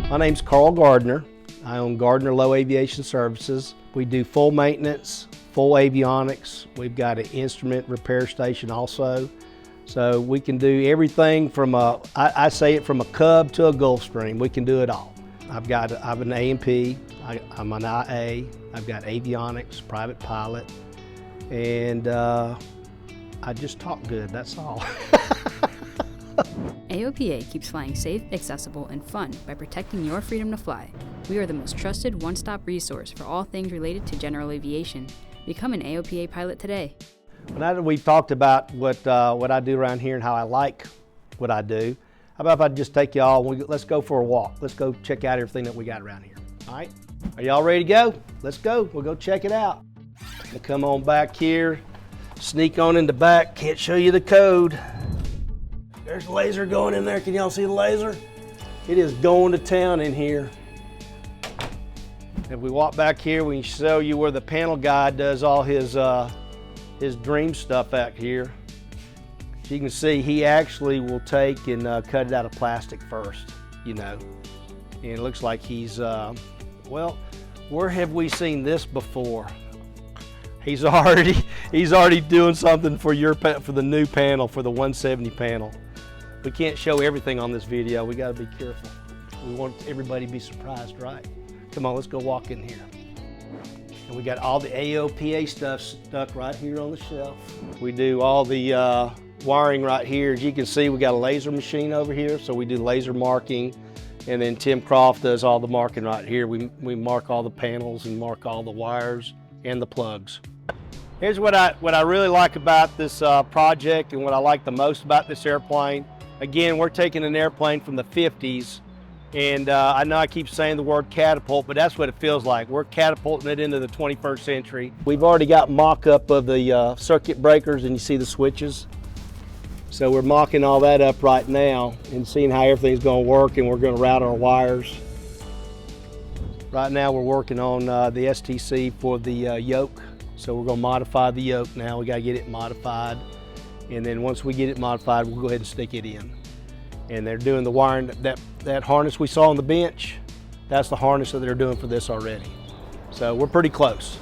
My name's Karl Gardner. I own Gardner Lowe Aviation Services. We do full maintenance, full avionics. We've got an instrument repair station also. So we can do everything from I say it from a Cub to a Gulfstream. We can do it all. I have an A&P, I'm an IA, I've got avionics, private pilot, and I just talk good, that's all. AOPA keeps flying safe, accessible, and fun by protecting your freedom to fly. We are the most trusted one-stop resource for all things related to general aviation. Become an AOPA pilot today. Now that we've talked about what I do around here and how I like what I do, how about if I just take y'all, let's go for a walk. Let's go check out everything that we got around here. All right? Are y'all ready to go? Let's go. We'll go check it out. We'll come on back here, sneak on in the back. Can't show you the code. There's a laser going in there. Can y'all see the laser? It is going to town in here. If we walk back here, we can show you where the panel guy does all his dream stuff out here. As you can see, he actually will take and cut it out of plastic first, you know. And it looks like he's, well, where have we seen this before? He's already doing something for the new panel, for the 170 panel. We can't show everything on this video. We got to be careful. We want everybody to be surprised, right? Come on, let's go walk in here. And we got all the AOPA stuff stuck right here on the shelf. We do all the wiring right here. As you can see, we got a laser machine over here, so we do laser marking. And then Tim Croft does all the marking right here. We mark all the panels and mark all the wires and the plugs. Here's what I really like about this project and what I like the most about this airplane. Again, we're taking an airplane from the 50s, and I know I keep saying the word catapult, but that's what it feels like. We're catapulting it into the 21st century. We've already got mock-up of the circuit breakers, and you see the switches. So we're mocking all that up right now and seeing how everything's going to work, and we're going to route our wires. Right now we're working on the STC for the yoke. So we're going to modify the yoke now. We got to get it modified. And then once we get it modified, we'll go ahead and stick it in. And they're doing the wiring, that harness we saw on the bench, that's the harness that they're doing for this already. So we're pretty close.